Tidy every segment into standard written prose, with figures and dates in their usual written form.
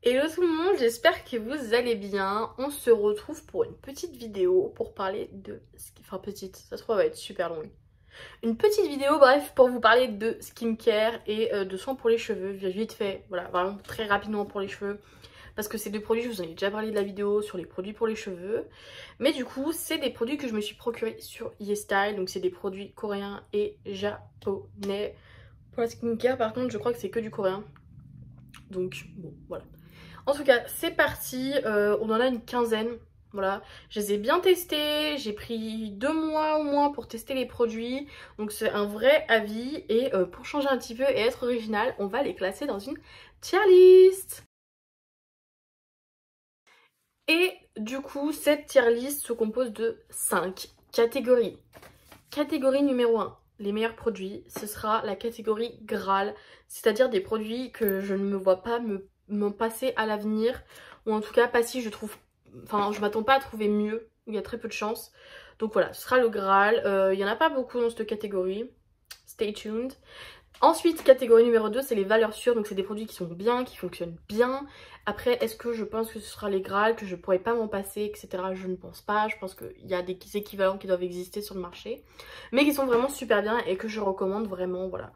Hello tout le monde, j'espère que vous allez bien. On se retrouve pour une petite vidéo pour parler de... Enfin petite, ça se trouve elle va être super longue. Une petite vidéo, bref, pour vous parler de skincare et de soins pour les cheveux. Vite fait, voilà, vraiment très rapidement pour les cheveux. Parce que ces deux produits, je vous en ai déjà parlé de la vidéo sur les produits pour les cheveux. Mais du coup, c'est des produits que je me suis procurés sur YesStyle. Donc c'est des produits coréens et japonais. Pour la skincare, par contre, je crois que c'est que du coréen. Donc bon, voilà. En tout cas, c'est parti, on en a une quinzaine, voilà. Je les ai bien testés, j'ai pris 2 mois au moins pour tester les produits. Donc c'est un vrai avis et pour changer un petit peu et être original, on va les classer dans une tier list. Et du coup, cette tier list se compose de 5 catégories. Catégorie numéro 1, les meilleurs produits, ce sera la catégorie Graal, c'est-à-dire des produits que je ne me vois pas m'en passer à l'avenir, ou en tout cas pas si je trouve, enfin je m'attends pas à trouver mieux, il y a très peu de chance. Donc voilà, ce sera le Graal, il y en a pas beaucoup dans cette catégorie, stay tuned. Ensuite, catégorie numéro 2, c'est les valeurs sûres, donc c'est des produits qui sont bien, qui fonctionnent bien. Après, est-ce que je pense que ce sera les Graal, que je pourrais pas m'en passer, etc. Je ne pense pas, je pense qu'il y a des équivalents qui doivent exister sur le marché, mais qui sont vraiment super bien et que je recommande vraiment, voilà.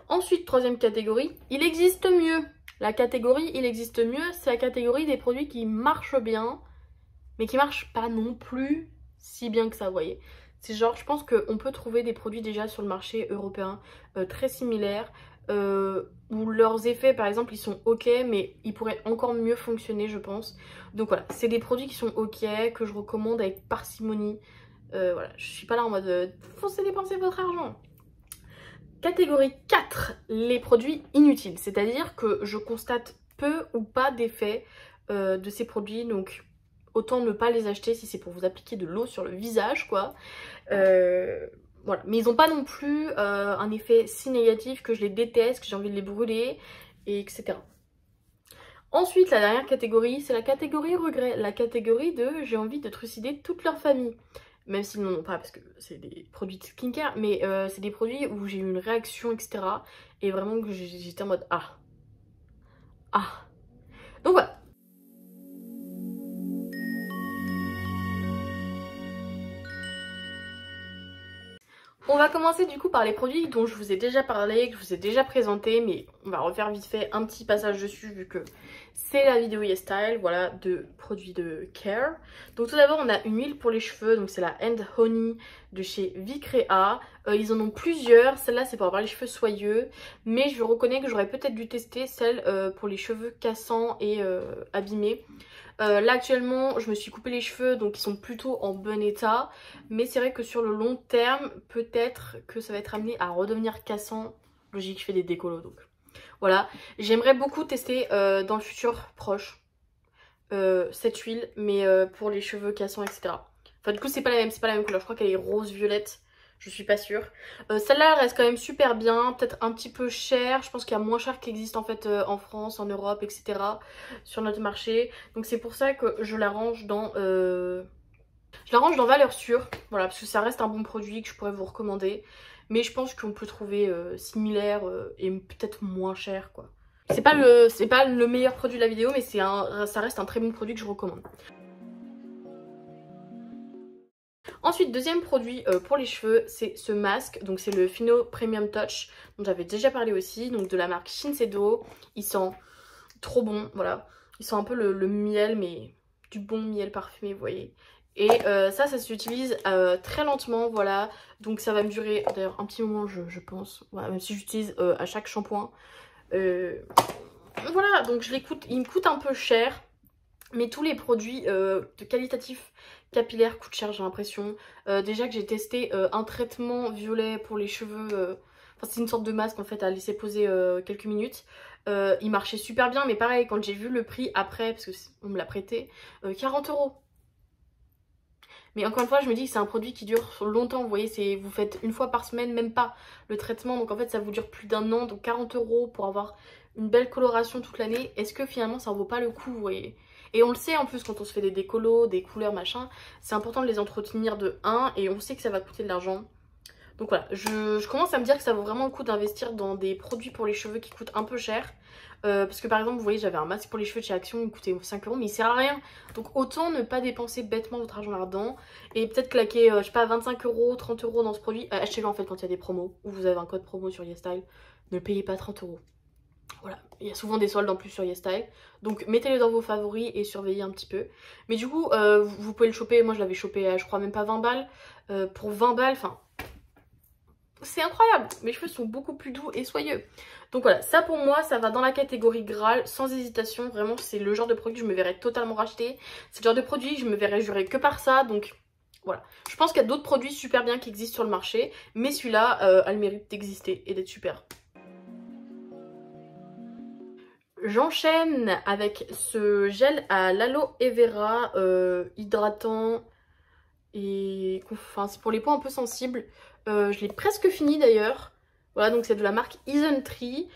Ensuite, troisième catégorie, il existe mieux. La catégorie il existe mieux, c'est la catégorie des produits qui marchent bien, mais qui marchent pas non plus si bien que ça, vous voyez. C'est genre, je pense qu'on peut trouver des produits déjà sur le marché européen très similaires, où leurs effets par exemple ils sont ok, mais ils pourraient encore mieux fonctionner je pense. Donc voilà, c'est des produits qui sont ok, que je recommande avec parcimonie. Voilà, je suis pas là en mode foncez dépenser votre argent. Catégorie 4, les produits inutiles, c'est-à-dire que je constate peu ou pas d'effets de ces produits, donc autant ne pas les acheter si c'est pour vous appliquer de l'eau sur le visage quoi. Voilà, mais ils n'ont pas non plus un effet si négatif que je les déteste, que j'ai envie de les brûler, et etc. Ensuite, la dernière catégorie, c'est la catégorie regret, la catégorie de j'ai envie de trucider toute leur famille. Même s'ils n'en ont pas parce que c'est des produits de skincare, mais c'est des produits où j'ai eu une réaction, etc. Et vraiment que j'étais en mode ah. Ah. Donc voilà. On va commencer du coup par les produits dont je vous ai déjà parlé, que je vous ai déjà présenté, mais on va refaire vite fait un petit passage dessus vu que c'est la vidéo YesStyle, voilà, de produits de care. Donc tout d'abord on a une huile pour les cheveux, donc c'est la Hand Honey de chez Vicrea. Ils en ont plusieurs, celle-là c'est pour avoir les cheveux soyeux, mais je reconnais que j'aurais peut-être dû tester celle pour les cheveux cassants et abîmés. Là actuellement je me suis coupé les cheveux donc ils sont plutôt en bon état, mais c'est vrai que sur le long terme peut-être que ça va être amené à redevenir cassant. Logique, je fais des décolos donc voilà. J'aimerais beaucoup tester dans le futur proche cette huile, mais pour les cheveux cassants etc. Enfin du coup c'est pas la même couleur, je crois qu'elle est rose violette. Je suis pas sûre. Celle-là elle reste quand même super bien, peut-être un petit peu chère. Je pense qu'il y a moins cher qui existe en fait en France, en Europe, etc. sur notre marché. Donc c'est pour ça que je la range dans valeur sûre. Voilà, parce que ça reste un bon produit que je pourrais vous recommander. Mais je pense qu'on peut trouver similaire et peut-être moins cher quoi. C'est pas le meilleur produit de la vidéo, mais ça reste un très bon produit que je recommande. Ensuite, deuxième produit pour les cheveux, c'est ce masque. Donc c'est le Fino Premium Touch dont j'avais déjà parlé aussi. Donc de la marque Shinsedo. Il sent trop bon, voilà. Il sent un peu le miel, mais du bon miel parfumé, vous voyez. Et ça s'utilise très lentement, voilà. Donc ça va me durer d'ailleurs un petit moment, je pense. Voilà, même si j'utilise à chaque shampoing. Voilà, donc il me coûte un peu cher. Mais tous les produits de qualitatif capillaire coûtent cher, j'ai l'impression. Déjà que j'ai testé un traitement violet pour les cheveux. Enfin, c'est une sorte de masque en fait à laisser poser quelques minutes. Il marchait super bien, mais pareil, quand j'ai vu le prix après, parce qu'on me l'a prêté, 40 €. Mais encore une fois, je me dis que c'est un produit qui dure longtemps. Vous voyez, vous faites une fois par semaine, même pas le traitement. Donc en fait, ça vous dure plus d'1 an. Donc 40 € pour avoir une belle coloration toute l'année. Est-ce que finalement, ça en vaut pas le coup, vous voyez? Et on le sait en plus quand on se fait des décolos, des couleurs, machin. C'est important de les entretenir de 1 et on sait que ça va coûter de l'argent. Donc voilà, je commence à me dire que ça vaut vraiment le coup d'investir dans des produits pour les cheveux qui coûtent un peu cher. Parce que par exemple, vous voyez, j'avais un masque pour les cheveux de chez Action, il coûtait 5 euros, mais il sert à rien. Donc autant ne pas dépenser bêtement votre argent là-dedans. Et peut-être claquer, je sais pas, 25 euros, 30 euros dans ce produit. Achetez-le en fait quand il y a des promos, ou vous avez un code promo sur YesStyle. Ne le payez pas 30 euros. Voilà, il y a souvent des soldes en plus sur YesStyle. Donc mettez-le dans vos favoris et surveillez un petit peu. Mais du coup, vous pouvez le choper. Moi je l'avais chopé à, je crois, même pas 20 balles. Pour 20 balles, enfin... c'est incroyable, mes cheveux sont beaucoup plus doux et soyeux. Donc voilà, ça pour moi, ça va dans la catégorie Graal, sans hésitation. Vraiment, c'est le genre de produit que je me verrais totalement racheter. C'est le genre de produit que je me verrais jurer que par ça. Donc voilà, je pense qu'il y a d'autres produits super bien qui existent sur le marché. Mais celui-là a le mérite d'exister et d'être super. J'enchaîne avec ce gel à l'aloe vera hydratant. Et enfin, c'est pour les peaux un peu sensibles. Je l'ai presque fini d'ailleurs. Voilà, donc c'est de la marque Isntree.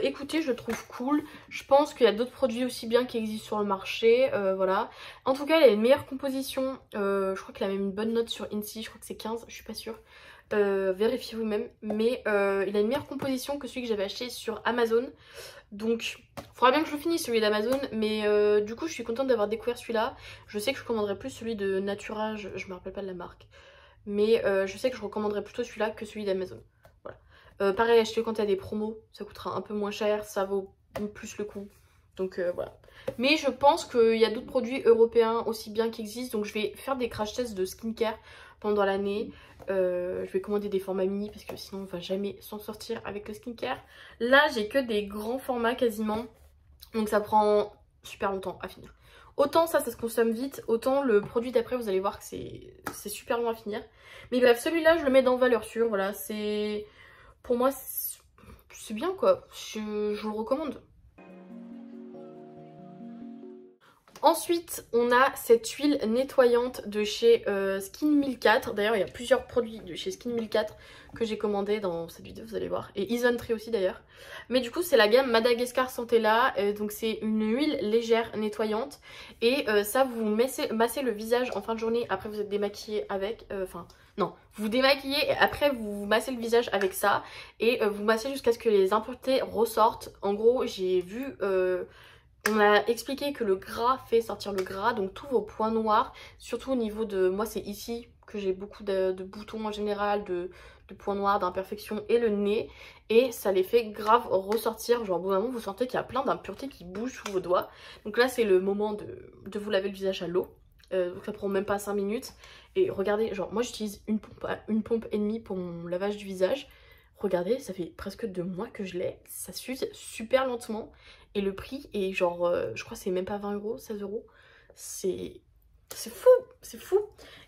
Écoutez, je le trouve cool. Je pense qu'il y a d'autres produits aussi bien qui existent sur le marché. Voilà. En tout cas, il a une meilleure composition. Je crois qu'il a même une bonne note sur Insi. Je crois que c'est 15, je suis pas sûre. Vérifiez vous-même. Mais il a une meilleure composition que celui que j'avais acheté sur Amazon. Donc, il faudra bien que je le finisse celui d'Amazon, mais du coup je suis contente d'avoir découvert celui-là. Je sais que je recommanderais plus celui de Naturage, je me rappelle pas de la marque, mais je sais que je recommanderais plutôt celui-là que celui d'Amazon. Voilà. Pareil, acheter quand il y a des promos, ça coûtera un peu moins cher, ça vaut plus le coup. Donc voilà. Mais je pense qu'il y a d'autres produits européens aussi bien qui existent, donc je vais faire des crash tests de skincare pendant l'année. Je vais commander des formats mini parce que sinon on va jamais s'en sortir avec le skincare. Là j'ai que des grands formats quasiment, donc ça prend super longtemps à finir. Autant ça se consomme vite, autant le produit d'après vous allez voir que c'est super long à finir. Mais bref, celui-là je le mets dans valeur sûre, voilà, c'est... Pour moi c'est bien quoi, je vous le recommande. Ensuite, on a cette huile nettoyante de chez Skin 1004. D'ailleurs, il y a plusieurs produits de chez Skin 1004 que j'ai commandé dans cette vidéo, vous allez voir. Et Isntree aussi d'ailleurs. Mais du coup, c'est la gamme Madagascar Santella. Donc c'est une huile légère nettoyante. Et ça, vous massez le visage en fin de journée. Après, vous êtes démaquillé avec... Enfin, non. Vous démaquillez et après, vous massez le visage avec ça. Et vous massez jusqu'à ce que les impuretés ressortent. En gros, j'ai vu... on m'a expliqué que le gras fait sortir le gras, donc tous vos points noirs, surtout au niveau de... Moi c'est ici que j'ai beaucoup de boutons en général, de points noirs, d'imperfections et le nez. Et ça les fait grave ressortir, genre au bout d'un moment vous sentez qu'il y a plein d'impuretés qui bougent sous vos doigts. Donc là c'est le moment de vous laver le visage à l'eau. Donc ça prend même pas 5 minutes. Et regardez, genre moi j'utilise une pompe et demie pour mon lavage du visage. Regardez, ça fait presque 2 mois que je l'ai, ça s'use super lentement. Et le prix est genre, je crois que c'est même pas 20 euros, 16 euros. C'est fou, c'est fou.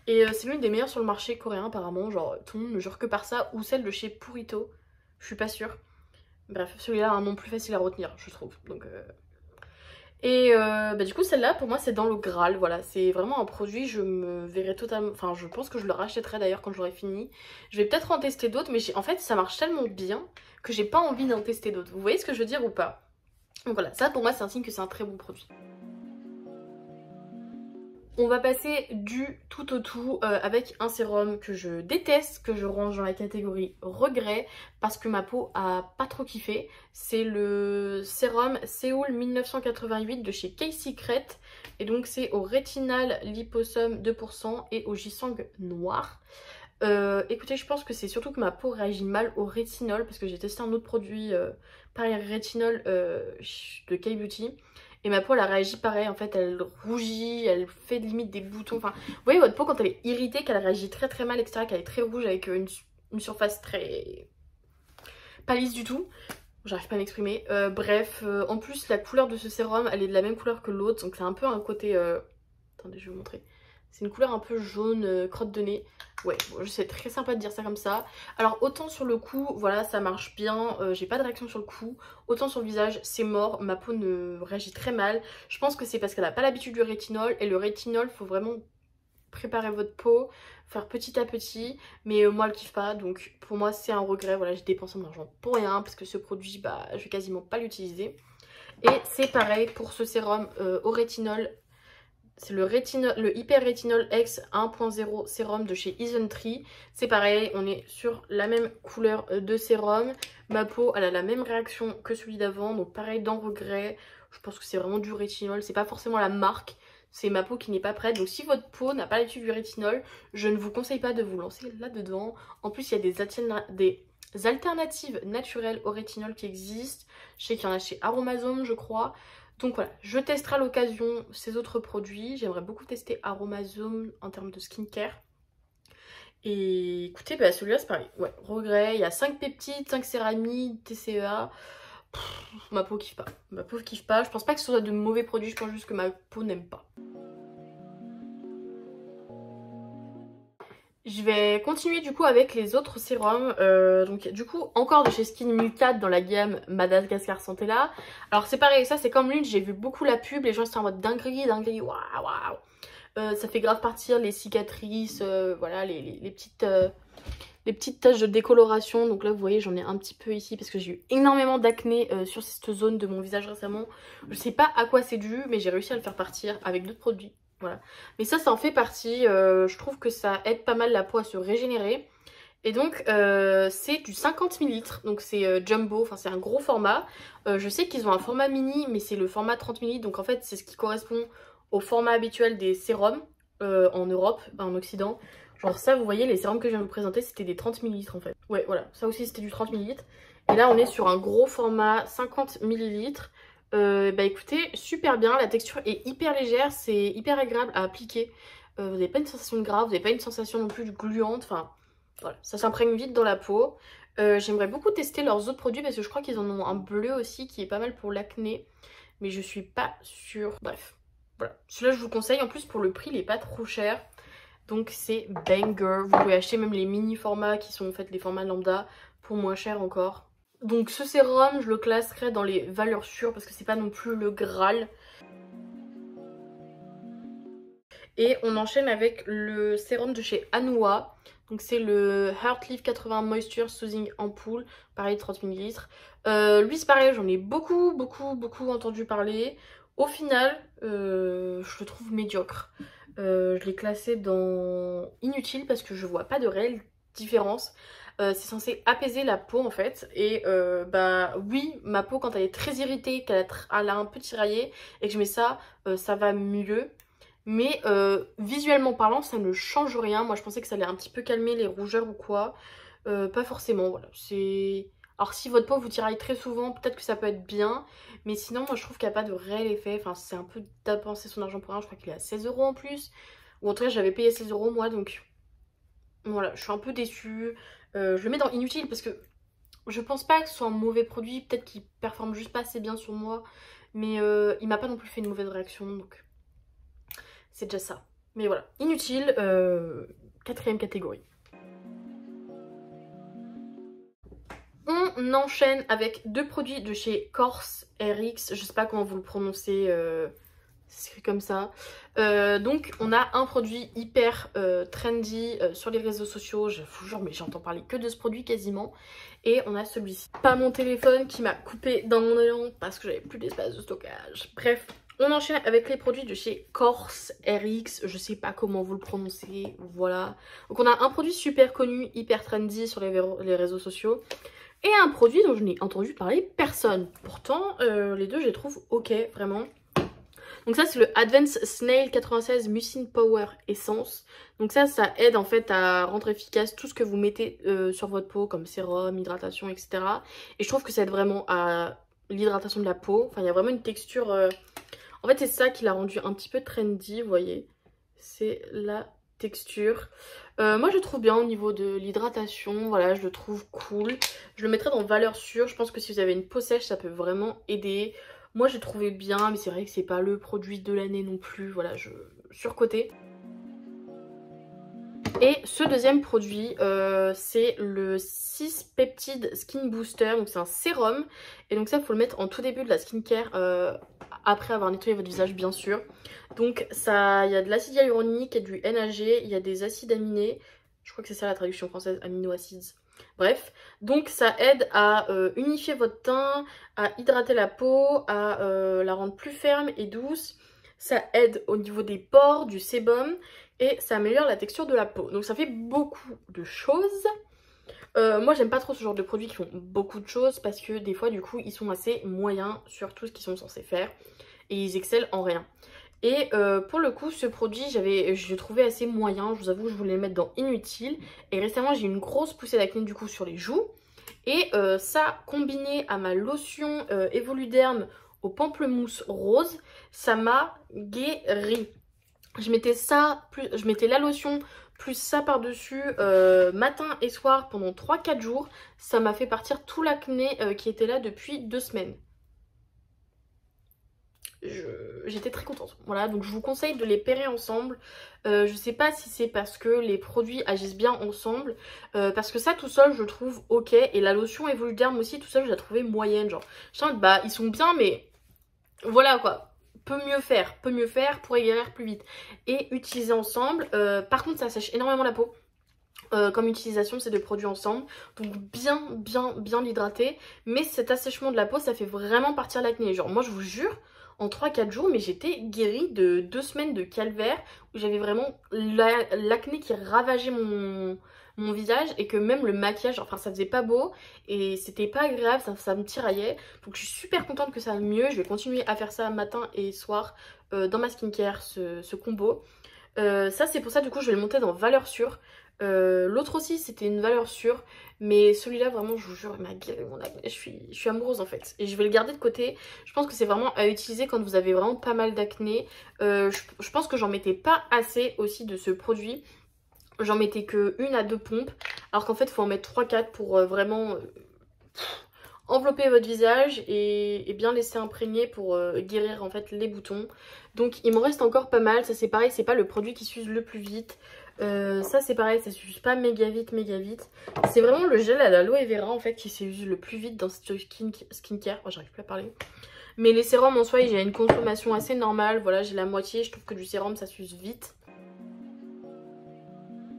Et c'est l'une des meilleures sur le marché coréen apparemment, genre tout le monde ne jure que par ça. Ou celle de chez Purito, je suis pas sûre. Bref, celui-là a un nom plus facile à retenir, je trouve. Donc, Et du coup celle-là pour moi c'est dans le Graal, voilà, c'est vraiment un produit, je me verrai totalement, enfin je pense que je le rachèterai d'ailleurs quand j'aurai fini. Je vais peut-être en tester d'autres mais en fait ça marche tellement bien que j'ai pas envie d'en tester d'autres, vous voyez ce que je veux dire ou pas? Donc voilà, ça pour moi c'est un signe que c'est un très bon produit. On va passer du tout au tout avec un sérum que je déteste, que je range dans la catégorie regret parce que ma peau a pas trop kiffé. C'est le sérum Séoul 1988 de chez K-Secret et donc c'est au rétinal liposome 2% et au J-sang noir. Écoutez, je pense que c'est surtout que ma peau réagit mal au rétinol parce que j'ai testé un autre produit pareil rétinol de K-Beauty. Et ma peau elle a réagi pareil, en fait elle rougit, elle fait limite des boutons, enfin vous voyez votre peau quand elle est irritée, qu'elle réagit très très mal etc, qu'elle est très rouge avec une surface très pas lisse du tout, j'arrive pas à m'exprimer, bref, en plus la couleur de ce sérum elle est de la même couleur que l'autre, donc c'est un peu un côté, attendez je vais vous montrer, c'est une couleur un peu jaune, crotte de nez. Ouais, bon, je sais, très sympa de dire ça comme ça. Alors autant sur le cou, voilà, ça marche bien, j'ai pas de réaction sur le cou. Autant sur le visage, c'est mort, ma peau ne réagit très mal. Je pense que c'est parce qu'elle a pas l'habitude du rétinol. Et le rétinol, faut vraiment préparer votre peau, faire petit à petit. Mais moi, elle kiffe pas, donc pour moi, c'est un regret. Voilà, j'ai dépensé mon argent pour rien, parce que ce produit, bah, je vais quasiment pas l'utiliser. Et c'est pareil pour ce sérum au rétinol c'est le Hyper Rétinol X 1.0 sérum de chez Isntree. C'est pareil, on est sur la même couleur de sérum. Ma peau, elle a la même réaction que celui d'avant, donc pareil, dans regret. Je pense que c'est vraiment du rétinol, c'est pas forcément la marque. C'est ma peau qui n'est pas prête. Donc si votre peau n'a pas l'habitude du rétinol, je ne vous conseille pas de vous lancer là-dedans. En plus, il y a des alternatives naturelles au rétinol qui existent. Je sais qu'il y en a chez Aromazone, je crois. Donc voilà, je testerai à l'occasion ces autres produits. J'aimerais beaucoup tester Aromazone en termes de skincare. Et écoutez, bah celui-là c'est pareil. Ouais, regret, il y a 5 peptides, 5 céramides, TCA. Ma peau kiffe pas. Ma peau kiffe pas. Je pense pas que ce soit de mauvais produits, je pense juste que ma peau n'aime pas. Je vais continuer du coup avec les autres sérums. Donc du coup encore de chez Skin Mutate dans la gamme Madagascar Centella. Alors c'est pareil, ça c'est comme l'une, j'ai vu beaucoup la pub, les gens étaient en mode dinguerie, dinguerie, waouh waouh. Ça fait grave partir les cicatrices, voilà les petites taches de décoloration. Donc là vous voyez j'en ai un petit peu ici parce que j'ai eu énormément d'acné sur cette zone de mon visage récemment. Je sais pas à quoi c'est dû mais j'ai réussi à le faire partir avec d'autres produits. Voilà. Mais ça en fait partie, je trouve que ça aide pas mal la peau à se régénérer. Et donc c'est du 50 ml, donc c'est jumbo, enfin c'est un gros format. Je sais qu'ils ont un format mini mais c'est le format 30 ml, donc en fait c'est ce qui correspond au format habituel des sérums en Europe, en Occident. Genre ça vous voyez les sérums que je viens de vous présenter c'était des 30 ml en fait. Ouais voilà, ça aussi c'était du 30 ml. Et là on est sur un gros format 50 ml. Bah écoutez, super bien, la texture est hyper légère, c'est hyper agréable à appliquer. Vous n'avez pas une sensation de gras, vous n'avez pas une sensation non plus de gluante, enfin voilà, ça s'imprègne vite dans la peau. J'aimerais beaucoup tester leurs autres produits parce que je crois qu'ils en ont un bleu aussi qui est pas mal pour l'acné, mais je suis pas sûre. Bref, voilà, celui-là je vous conseille, en plus pour le prix il est pas trop cher. Donc c'est banger, vous pouvez acheter même les mini formats qui sont en fait les formats lambda pour moins cher encore. Donc ce sérum, je le classerais dans les valeurs sûres parce que c'est pas non plus le Graal. Et on enchaîne avec le sérum de chez Anua. Donc c'est le Heart Leaf 80 Moisture Soothing Ampoule, pareil 30 ml. Lui c'est pareil, j'en ai beaucoup entendu parler. Au final, je le trouve médiocre. Je l'ai classé dans inutile parce que je vois pas de réelle différence. C'est censé apaiser la peau en fait. Et bah oui, ma peau quand elle est très irritée, qu'elle a un peu tiraillé et que je mets ça, ça va mieux. Mais visuellement parlant, ça ne change rien. Moi je pensais que ça allait un petit peu calmer les rougeurs ou quoi. Pas forcément, voilà. Alors si votre peau vous tiraille très souvent, peut-être que ça peut être bien. Mais sinon, moi je trouve qu'il n'y a pas de réel effet. Enfin, c'est un peu dépenser son argent pour rien. Je crois qu'il est à 16 € en plus. Ou en tout cas, j'avais payé 16 € moi, donc voilà, je suis un peu déçue. Je le mets dans inutile parce que je pense pas que ce soit un mauvais produit. Peut-être qu'il performe juste pas assez bien sur moi. Mais il m'a pas non plus fait une mauvaise réaction, donc c'est déjà ça. Mais voilà, inutile, 4e catégorie. On enchaîne avec deux produits de chez Corse RX. Je sais pas comment vous le prononcez, c'est écrit comme ça. Donc on a un produit hyper trendy sur les réseaux sociaux. Je vous jure, mais j'entends parler que de ce produit quasiment. Et on a celui-ci. Pas mon téléphone qui m'a coupé dans mon élan parce que j'avais plus d'espace de stockage. Bref. On enchaîne avec les produits de chez Corse RX, je sais pas comment vous le prononcez, voilà. Donc on a un produit super connu, hyper trendy sur les réseaux sociaux. Et un produit dont je n'ai entendu parler personne. Pourtant, les deux je les trouve ok, vraiment. Donc ça c'est le Advanced Snail 96 Mucin Power Essence. Donc ça aide en fait à rendre efficace tout ce que vous mettez sur votre peau, comme sérum, hydratation, etc. Et je trouve que ça aide vraiment à l'hydratation de la peau. Enfin il y a vraiment une texture... En fait c'est ça qui l'a rendu un petit peu trendy, vous voyez. C'est la texture. Moi je le trouve bien au niveau de l'hydratation, voilà, je le trouve cool. Je le mettrai dans valeur sûre, je pense que si vous avez une peau sèche ça peut vraiment aider. Moi j'ai trouvé bien, mais c'est vrai que c'est pas le produit de l'année non plus, voilà, surcoté. Et ce deuxième produit, c'est le 6 Peptide Skin Booster, donc c'est un sérum. Et donc ça, il faut le mettre en tout début de la skincare, après avoir nettoyé votre visage bien sûr. Donc ça, il y a de l'acide hyaluronique, il y a du NAG, il y a des acides aminés. Je crois que c'est ça la traduction française, amino-acids. Bref, donc ça aide à unifier votre teint, à hydrater la peau, à la rendre plus ferme et douce. ça aide au niveau des pores, du sébum et ça améliore la texture de la peau. Donc ça fait beaucoup de choses. Moi j'aime pas trop ce genre de produits qui font beaucoup de choses parce que des fois du coup ils sont assez moyens sur tout ce qu'ils sont censés faire et ils excellent en rien. Et pour le coup ce produit je le trouvais assez moyen, je vous avoue je voulais le mettre dans inutile et récemment j'ai eu une grosse poussée d'acné du coup sur les joues et ça combiné à ma lotion Evoluderm au pamplemousse rose, ça m'a guéri. Je mettais la lotion plus ça par-dessus matin et soir pendant 3-4 jours. Ça m'a fait partir tout l'acné qui était là depuis 2 semaines. J'étais très contente. Voilà, donc je vous conseille de les pairer ensemble. Je sais pas si c'est parce que les produits agissent bien ensemble. Parce que ça tout seul je le trouve ok. Et la lotion Evoluderm aussi tout seul je la trouvais moyenne. Genre, je sens que bah ils sont bien mais voilà quoi. Peut mieux faire pour guérir plus vite. Et utiliser ensemble. Par contre ça sèche énormément la peau. Comme utilisation ces deux produits ensemble, donc bien l'hydrater, mais cet assèchement de la peau ça fait vraiment partir l'acné. Genre moi je vous jure en 3-4 jours mais j'étais guérie de 2 semaines de calvaire où j'avais vraiment l'acné qui ravageait mon visage et que même le maquillage, enfin ça faisait pas beau et c'était pas agréable, ça me tiraillait. Donc je suis super contente que ça aille mieux, je vais continuer à faire ça matin et soir dans ma skincare, ce combo. Ça c'est pour ça du coup je vais le monter dans valeur sûre. L'autre aussi c'était une valeur sûre, mais celui-là vraiment je vous jure il m'a guéri mon acné, je suis amoureuse en fait et je vais le garder de côté. Je pense que c'est vraiment à utiliser quand vous avez vraiment pas mal d'acné. Je pense que j'en mettais pas assez aussi de ce produit, j'en mettais que 1 à 2 pompes alors qu'en fait il faut en mettre 3-4 pour vraiment envelopper votre visage et bien laisser imprégner pour guérir en fait les boutons. Donc il me reste encore pas mal, ça c'est pareil, c'est pas le produit qui s'use le plus vite. Ça c'est pareil, ça s'use pas méga vite. C'est vraiment le gel à l'aloe vera en fait qui s'use le plus vite dans cette skincare. Oh, j'arrive plus à parler. Mais les sérums en soi j'ai une consommation assez normale, voilà j'ai la moitié, je trouve que du sérum ça s'use vite.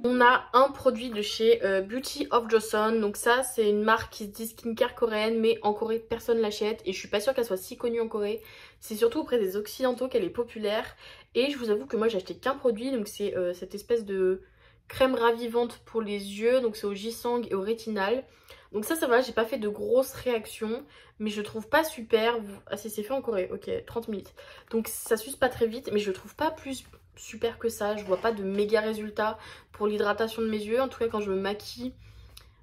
On a un produit de chez Beauty of Joseon, donc ça c'est une marque qui se dit skincare coréenne mais en Corée personne l'achète et je suis pas sûre qu'elle soit si connue en Corée. C'est surtout auprès des occidentaux qu'elle est populaire et je vous avoue que moi j'ai acheté qu'un produit, donc c'est cette espèce de crème ravivante pour les yeux, donc c'est au ginseng et au rétinal. Donc ça va, j'ai pas fait de grosses réactions mais je le trouve pas super. Ah si c'est fait en Corée, ok 30 minutes. Donc ça s'use pas très vite mais je le trouve pas plus super que ça, je vois pas de méga résultats pour l'hydratation de mes yeux. En tout cas quand je me maquille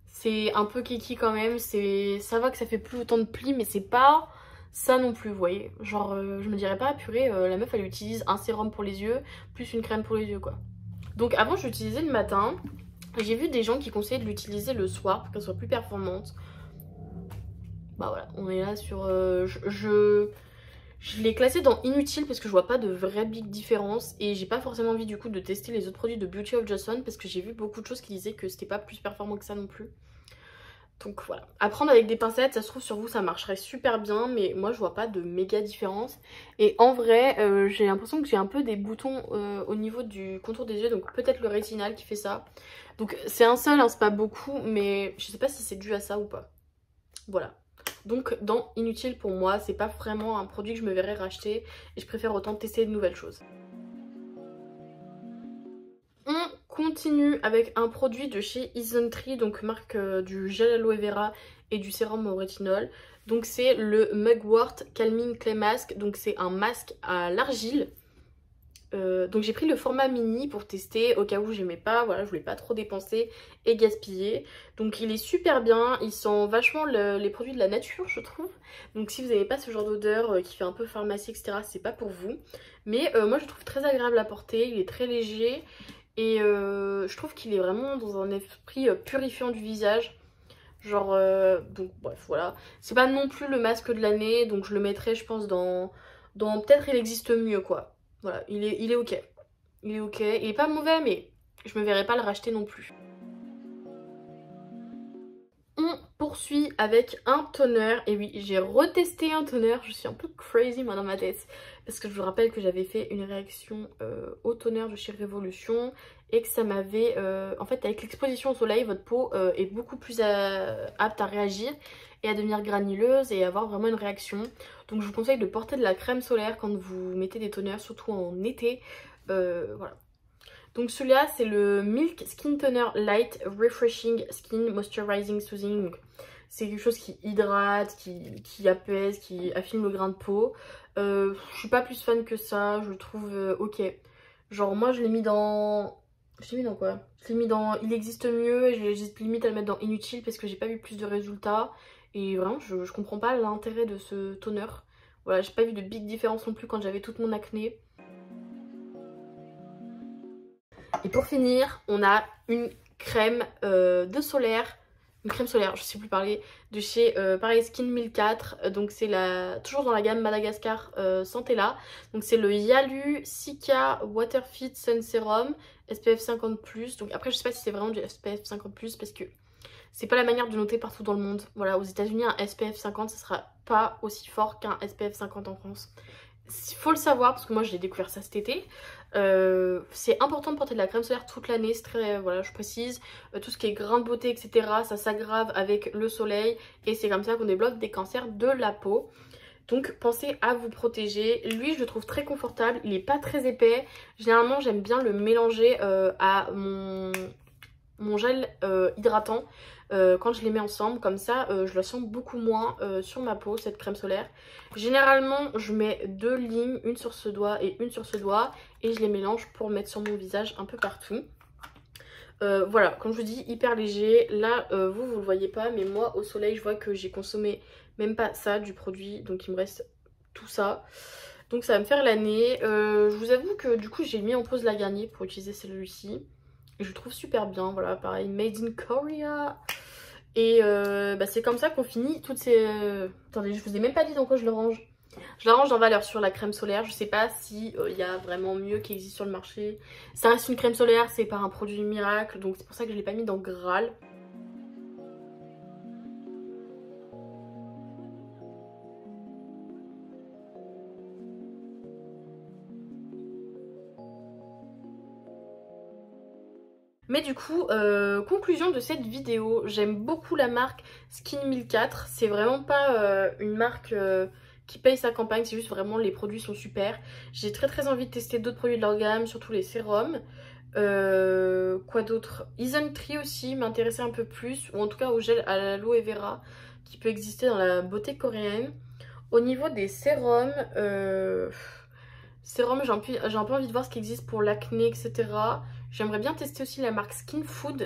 c'est un peu kiki quand même, ça va que ça fait plus autant de plis mais c'est pas ça non plus, vous voyez. Genre je me dirais pas purée la meuf elle utilise un sérum pour les yeux plus une crème pour les yeux quoi. Donc avant je l'utilisais le matin, j'ai vu des gens qui conseillaient de l'utiliser le soir pour qu'elle soit plus performante. Bah voilà, on est là sur je l'ai classé dans inutile parce que je vois pas de vraie big différence et j'ai pas forcément envie du coup de tester les autres produits de Beauty of Joseon parce que j'ai vu beaucoup de choses qui disaient que c'était pas plus performant que ça non plus. Donc voilà, à prendre avec des pincettes, ça se trouve sur vous ça marcherait super bien mais moi je vois pas de méga différence. Et en vrai j'ai l'impression que j'ai un peu des boutons au niveau du contour des yeux, donc peut-être le rétinal qui fait ça. Donc c'est un seul, hein, c'est pas beaucoup mais je sais pas si c'est dû à ça ou pas. Voilà. Donc dans inutile pour moi, c'est pas vraiment un produit que je me verrais racheter et je préfère autant tester de nouvelles choses. On continue avec un produit de chez Isntree, donc marque du gel aloe vera et du sérum au rétinol. Donc c'est le Mugwort Calming Clay Mask, donc c'est un masque à l'argile. Donc j'ai pris le format mini pour tester au cas où j'aimais pas, voilà je voulais pas trop dépenser et gaspiller. Donc il est super bien, il sent vachement les produits de la nature je trouve. Donc si vous n'avez pas ce genre d'odeur qui fait un peu pharmacie etc, c'est pas pour vous. Mais moi je le trouve très agréable à porter, il est très léger et je trouve qu'il est vraiment dans un esprit purifiant du visage. Genre donc bref voilà, c'est pas non plus le masque de l'année donc je le mettrai je pense dans peut-être il existe mieux quoi. Voilà, il est ok. Il est ok. Il est pas mauvais, mais je me verrais pas le racheter non plus. On poursuis avec un toner. Et oui, j'ai retesté un toner. Je suis un peu crazy moi dans ma tête. Parce que je vous rappelle que j'avais fait une réaction au toner de chez Révolution. Et que ça m'avait... en fait, avec l'exposition au soleil, votre peau est beaucoup plus apte à réagir. Et à devenir granuleuse et avoir vraiment une réaction. Donc je vous conseille de porter de la crème solaire quand vous mettez des toners, surtout en été. Voilà. Donc celui-là c'est le Milk Skin Toner Light Refreshing Skin Moisturizing Soothing. C'est quelque chose qui hydrate, qui apaise, qui affine le grain de peau. Je suis pas plus fan que ça, je le trouve ok. Genre moi je l'ai mis dans... Je l'ai mis dans quoi? Je l'ai mis dans Il existe mieux et j'hésite limite à le mettre dans Inutile parce que j'ai pas vu plus de résultats. Et vraiment je comprends pas l'intérêt de ce toner. Voilà, j'ai pas vu de big différence non plus quand j'avais toute mon acné. Et pour finir, on a une crème de solaire. Une crème solaire, je sais plus parler, de chez pareil Skin 1004. Donc c'est toujours dans la gamme Madagascar Santella. Donc c'est le Yalu Cica Waterfit Sun Serum SPF 50+. Donc après je sais pas si c'est vraiment du SPF 50+, parce que c'est pas la manière de noter partout dans le monde. Voilà, aux États-Unis un SPF 50 ça sera pas aussi fort qu'un SPF 50 en France. Il faut le savoir parce que moi j'ai découvert ça cet été. C'est important de porter de la crème solaire toute l'année, c'est très, voilà, je précise. Tout ce qui est grain de beauté, etc., ça s'aggrave avec le soleil et c'est comme ça qu'on développe des cancers de la peau. Donc pensez à vous protéger. Lui je le trouve très confortable, il est pas très épais. Généralement j'aime bien le mélanger à mon gel hydratant. Quand je les mets ensemble comme ça je la sens beaucoup moins sur ma peau, cette crème solaire. Généralement je mets 2 lignes, une sur ce doigt et une sur ce doigt, et je les mélange pour mettre sur mon visage un peu partout. Voilà, comme je vous dis, hyper léger. Là vous le voyez pas, mais moi au soleil je vois que j'ai consommé même pas ça du produit, donc il me reste tout ça. Donc ça va me faire l'année. Je vous avoue que du coup j'ai mis en pause la Garnier pour utiliser celui-ci. Et je le trouve super bien, voilà, pareil, made in Korea. Et c'est comme ça qu'on finit toutes ces... Attendez, je vous ai même pas dit dans quoi je le range. Je la range dans Valeur sur la crème solaire. Je sais pas si y a vraiment mieux qui existe sur le marché. Ça reste une crème solaire, c'est pas un produit miracle. Donc c'est pour ça que je l'ai pas mis dans Graal. Mais du coup, conclusion de cette vidéo, j'aime beaucoup la marque Skin 1004. C'est vraiment pas une marque qui paye sa campagne, c'est juste vraiment les produits sont super. J'ai très envie de tester d'autres produits de leur gamme, surtout les sérums. Quoi d'autre? Isntree aussi m'intéressait un peu plus, ou en tout cas au gel à l'aloe vera qui peut exister dans la beauté coréenne. Au niveau des sérums, j'ai un peu envie de voir ce qui existe pour l'acné, etc. J'aimerais bien tester aussi la marque Skin Food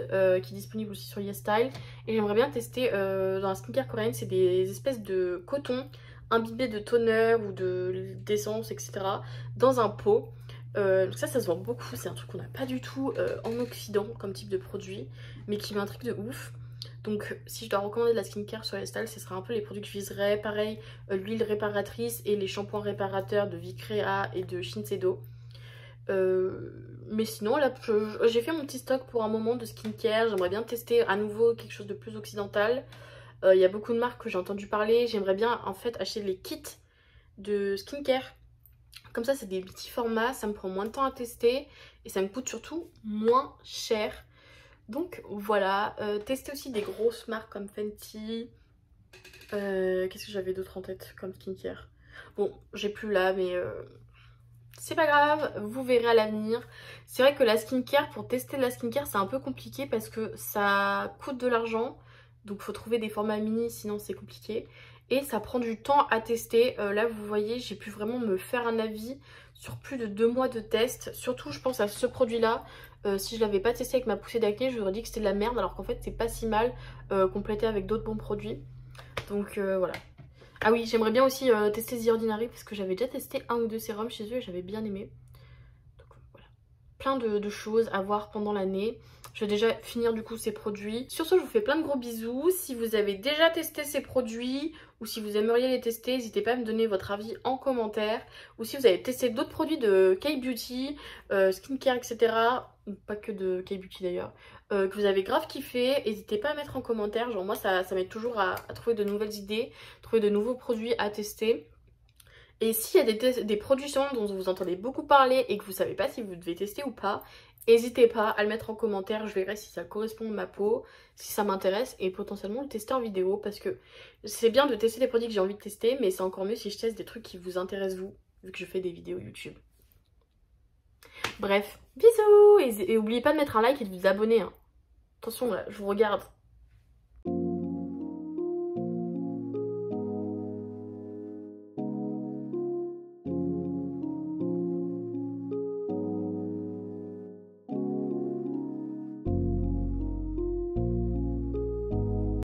qui est disponible aussi sur YesStyle. Et j'aimerais bien tester dans la skincare coréenne, c'est des espèces de coton imbibés de toner ou d'essence, etc. dans un pot. Donc ça se vend beaucoup, c'est un truc qu'on n'a pas du tout en Occident comme type de produit, mais qui m'intrigue de ouf. Donc si je dois recommander de la skincare sur YesStyle, ce sera un peu les produits que je viserais. Pareil, l'huile réparatrice et les shampoings réparateurs de Vicrea et de Shinsedo. Mais sinon là j'ai fait mon petit stock pour un moment de skincare. J'aimerais bien tester à nouveau quelque chose de plus occidental. Il y a beaucoup de marques que j'ai entendu parler. J'aimerais bien en fait acheter les kits de skincare. Comme ça c'est des petits formats, ça me prend moins de temps à tester et ça me coûte surtout moins cher. Donc voilà, tester aussi des grosses marques comme Fenty. Qu'est-ce que j'avais d'autre en tête comme skincare? Bon, j'ai plus là, mais c'est pas grave, vous verrez à l'avenir. C'est vrai que la skincare, pour tester de la skincare, c'est un peu compliqué parce que ça coûte de l'argent. Donc faut trouver des formats mini, sinon c'est compliqué. Et ça prend du temps à tester. Là, vous voyez, j'ai pu vraiment me faire un avis sur plus de 2 mois de test. Surtout, je pense à ce produit-là. Si je l'avais pas testé avec ma poussée d'acné, je vous aurais dit que c'était de la merde. Alors qu'en fait, c'est pas si mal complété avec d'autres bons produits. Donc voilà. Ah oui, j'aimerais bien aussi tester The Ordinary parce que j'avais déjà testé 1 ou 2 sérums chez eux et j'avais bien aimé. Donc voilà. Plein de choses à voir pendant l'année. Je vais déjà finir du coup ces produits. Sur ce, je vous fais plein de gros bisous. Si vous avez déjà testé ces produits ou si vous aimeriez les tester, n'hésitez pas à me donner votre avis en commentaire. Ou si vous avez testé d'autres produits de K-Beauty, skincare, etc. Pas que de K-Beauty d'ailleurs, que vous avez grave kiffé, n'hésitez pas à mettre en commentaire. Genre moi ça m'aide toujours à trouver de nouvelles idées, trouver de nouveaux produits à tester. Et s'il y a des produits dont vous entendez beaucoup parler et que vous savez pas si vous devez tester ou pas, n'hésitez pas à le mettre en commentaire, je verrai si ça correspond à ma peau, si ça m'intéresse et potentiellement le tester en vidéo parce que c'est bien de tester des produits que j'ai envie de tester, mais c'est encore mieux si je teste des trucs qui vous intéressent vous, vu que je fais des vidéos YouTube. Bref, bisous et n'oubliez pas de mettre un like et de vous abonner. Hein. Attention là, je vous regarde.